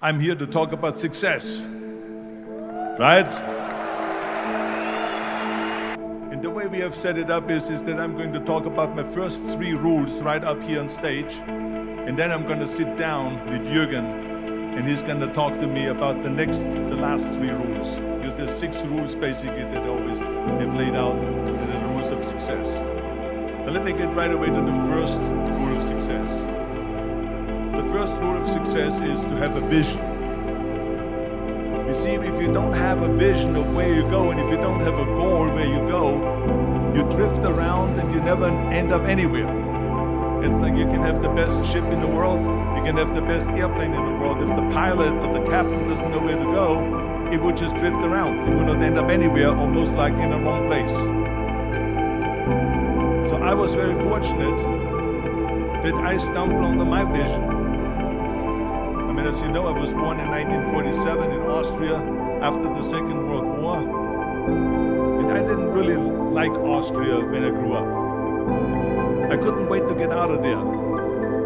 I'm here to talk about success, right? And the way we have set it up is that I'm going to talk about my first 3 rules right up here on stage, and then I'm going to sit down with Jürgen, and he's going to talk to me about the last 3 rules, because there's 6 rules basically that I always have laid out in the rules of success. Now let me get right away to the first rule of success. The first rule of success is to have a vision. You see, if you don't have a vision of where you go, and if you don't have a goal where you go, you drift around and you never end up anywhere. It's like you can have the best ship in the world, you can have the best airplane in the world. If the pilot or the captain doesn't know where to go, it would just drift around. It would not end up anywhere, or most likely in the wrong place. So I was very fortunate that I stumbled onto my vision. I mean, as you know, I was born in 1947 in Austria after the Second World War. And I didn't really like Austria when I grew up. I couldn't wait to get out of there.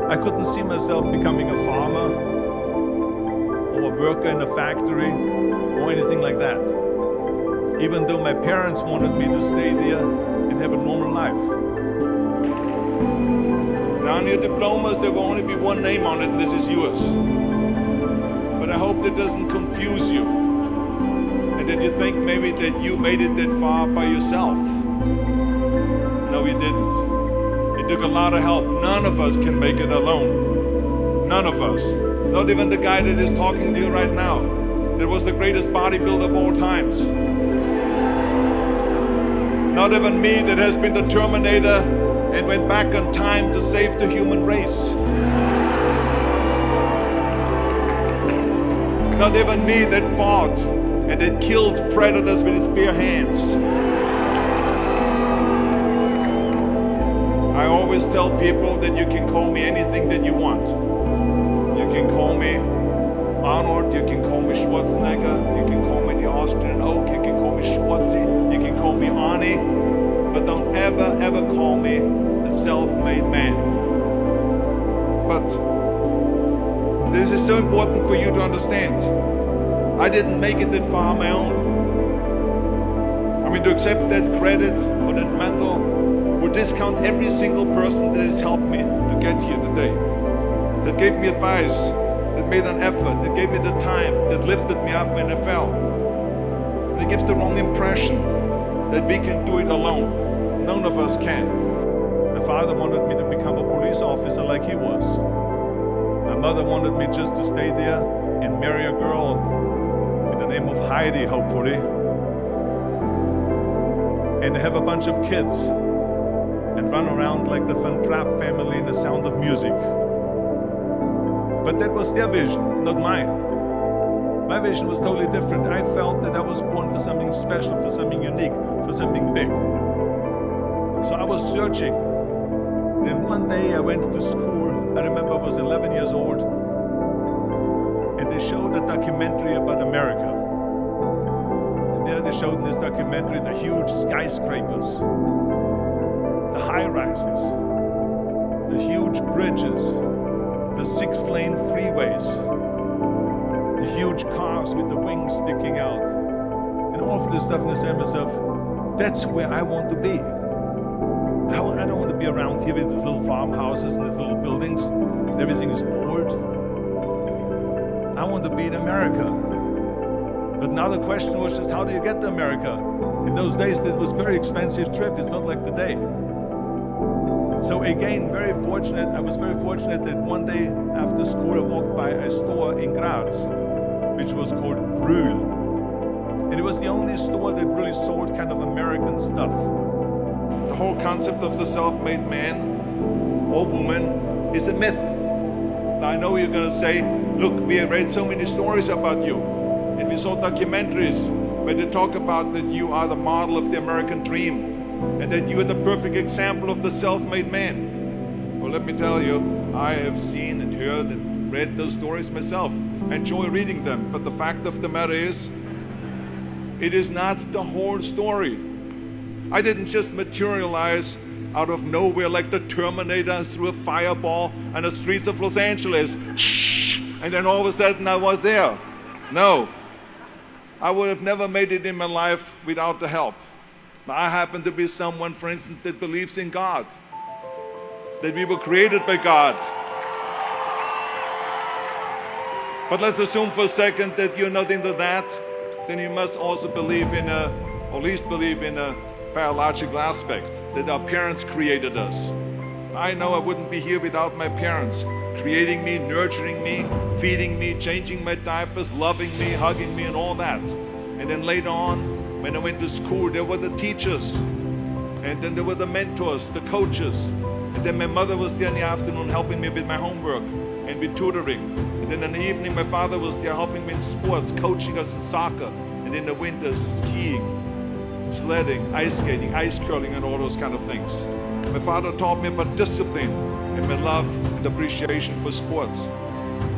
I couldn't see myself becoming a farmer or a worker in a factory or anything like that. Even though my parents wanted me to stay there and have a normal life. Now on your diplomas, there will only be one name on it, and this is yours. But I hope that doesn't confuse you, and that you think maybe that you made it that far by yourself. No, you didn't. It took a lot of help. None of us can make it alone. None of us. Not even the guy that is talking to you right now. That was the greatest bodybuilder of all times. Not even me, that has been the Terminator and went back on time to save the human race. Not even me, that fought and that killed predators with his bare hands. I always tell people that you can call me anything that you want. You can call me Arnold, you can call me Schwarzenegger, you can call me the Austrian Oak, you can call me Schwarzi, you can call me Arnie, but don't ever call me a self-made man. But this is so important for you to understand. I didn't make it that far on my own. I mean, to accept that credit or that mantle would discount every single person that has helped me to get here today. That gave me advice, that made an effort, that gave me the time, that lifted me up when I fell. And it gives the wrong impression that we can do it alone. None of us can. My father wanted me to become a police officer like he was. My mother wanted me just to stay there and marry a girl with the name of Heidi, hopefully, and have a bunch of kids and run around like the Van Trapp family in The Sound of Music. But that was their vision, not mine. My vision was totally different. I felt that I was born for something special, for something unique, for something big. So I was searching. Then one day I went to school. I remember I was 11 years old, and they showed a documentary about America. And there they showed in this documentary the huge skyscrapers, the high-rises, the huge bridges, the 6-lane freeways, the huge cars with the wings sticking out, and all of this stuff. And I said to myself, that's where I want to be. I don't want to be around here with these little farmhouses and these little buildings, and everything is old. I want to be in America. But now the question was just, how do you get to America? In those days, it was a very expensive trip. It's not like today. So again, I was very fortunate that one day after school, I walked by a store in Graz, which was called Brühl. And it was the only store that really sold kind of American stuff. The whole concept of the self-made man or woman is a myth. Now I know you're going to say, look, we have read so many stories about you, and we saw documentaries where they talk about that you are the model of the American dream, and that you are the perfect example of the self-made man. Well, let me tell you, I have seen and heard and read those stories myself. I enjoy reading them, but the fact of the matter is, it is not the whole story. I didn't just materialize out of nowhere like the Terminator through a fireball on the streets of Los Angeles. Shh! and then all of a sudden I was there. No, I would have never made it in my life without the help. I happen to be someone, for instance, that believes in God, that we were created by God. But let's assume for a second that you're not into that, then you must also believe in or at least believe in a biological aspect, that our parents created us. I know I wouldn't be here without my parents, creating me, nurturing me, feeding me, changing my diapers, loving me, hugging me, and all that. And then later on, when I went to school, there were the teachers, and then there were the mentors, the coaches, and then my mother was there in the afternoon helping me with my homework and with tutoring. And then in the evening, my father was there helping me in sports, coaching us in soccer, and in the winter, skiing, sledding, ice skating, ice curling, and all those kind of things. My father taught me about discipline and my love and appreciation for sports.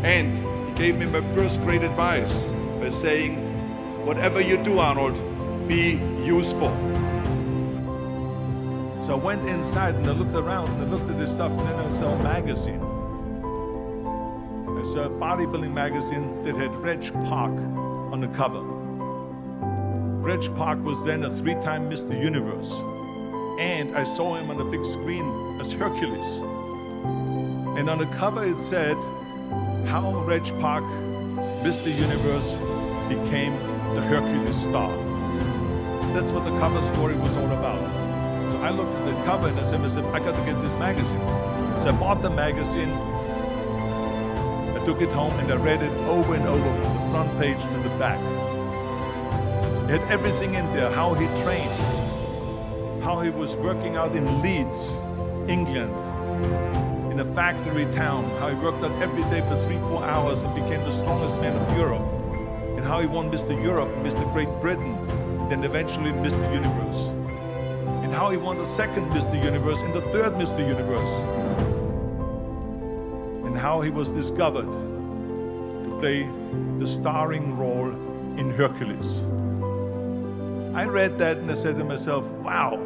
And he gave me my first great advice by saying, whatever you do, Arnold, be useful. So I went inside and I looked around and I looked at this stuff, and then I saw a magazine. I saw a bodybuilding magazine that had Reg Park on the cover. Reg Park was then a 3-time Mr. Universe. And I saw him on the big screen as Hercules. And on the cover it said how Reg Park, Mr. Universe, became the Hercules star. That's what the cover story was all about. So I looked at the cover and I said to myself, I got to get this magazine. So I bought the magazine, I took it home and I read it over and over from the front page to the back. It had everything in there, how he trained, how he was working out in Leeds, England, in a factory town, how he worked out every day for 3-4 hours and became the strongest man of Europe, and how he won Mr. Europe, Mr. Great Britain, and then eventually Mr. Universe, and how he won the second Mr. Universe and the third Mr. Universe, and how he was discovered to play the starring role in Hercules. I read that and I said to myself, wow,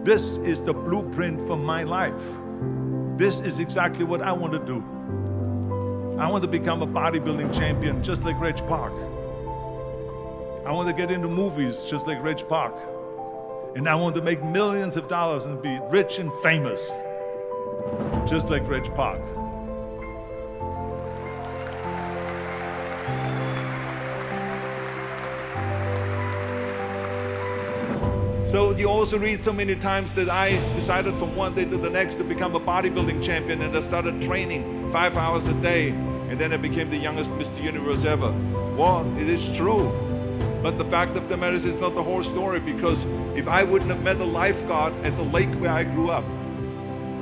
this is the blueprint for my life. This is exactly what I want to do. I want to become a bodybuilding champion just like Reg Park. I want to get into movies just like Reg Park. And I want to make millions of dollars and be rich and famous just like Reg Park. So you also read so many times that I decided from one day to the next to become a bodybuilding champion, and I started training 5 hours a day, and then I became the youngest Mr. Universe ever. Well, it is true, but the fact of the matter is it's not the whole story, because if I wouldn't have met a lifeguard at the lake where I grew up,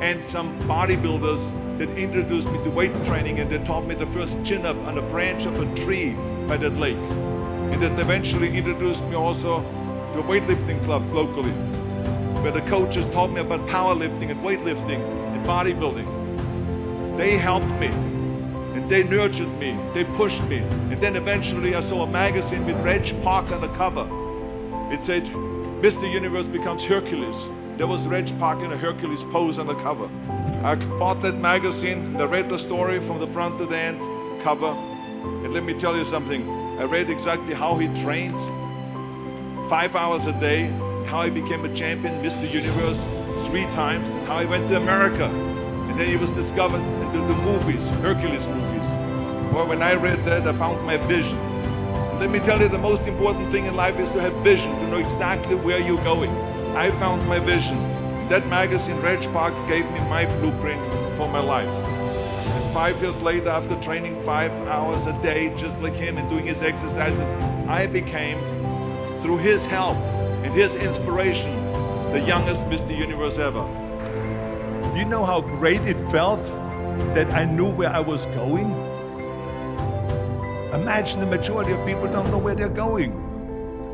and some bodybuilders that introduced me to weight training and they taught me the first chin-up on a branch of a tree by that lake, and that eventually introduced me also to a weightlifting club locally, where the coaches taught me about powerlifting and weightlifting and bodybuilding. They helped me and they nurtured me, they pushed me, and then eventually I saw a magazine with Reg Park on the cover. It said, Mr. Universe becomes Hercules. There was Reg Park in a Hercules pose on the cover. I bought that magazine, I read the story from the front to the end cover, and let me tell you something, I read exactly how he trained, 5 hours a day, how he became a champion, Mr. Universe, 3 times, how he went to America, and then he was discovered into the movies, Hercules movies. Well, when I read that, I found my vision. And let me tell you, the most important thing in life is to have vision, to know exactly where you're going. I found my vision. That magazine, Reg Park, gave me my blueprint for my life. And 5 years later, after training 5 hours a day, just like him, and doing his exercises, I became, through his help and his inspiration, the youngest Mr. Universe ever. Do you know how great it felt that I knew where I was going? Imagine the majority of people don't know where they're going.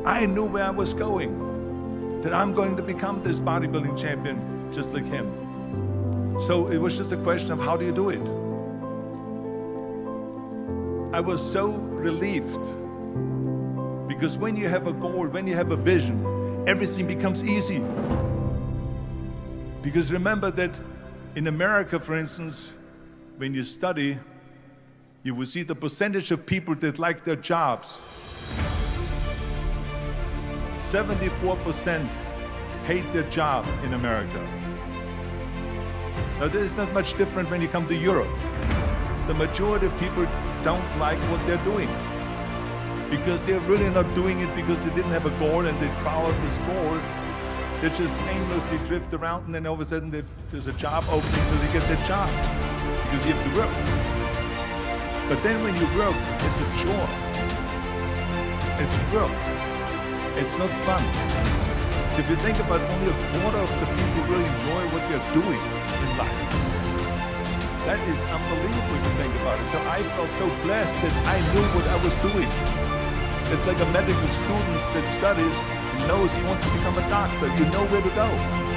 I knew where I was going, that I'm going to become this bodybuilding champion just like him. So it was just a question of how do you do it? I was so relieved, because when you have a goal, when you have a vision, everything becomes easy. Because remember that in America, for instance, when you study, you will see the percentage of people that like their jobs. 74% hate their job in America. Now, this is not much different when you come to Europe. The majority of people don't like what they're doing because they're really not doing it because they didn't have a goal and they followed this goal. They just aimlessly drift around, and then all of a sudden there's a job opening, so they get that job because you have to work. But then when you work, it's a chore. It's work. It's not fun. So if you think about only a quarter of the people really enjoy what they're doing in life, that is unbelievable to think about it. So I felt so blessed that I knew what I was doing. It's like a medical student that studies and knows he wants to become a doctor. You know where to go.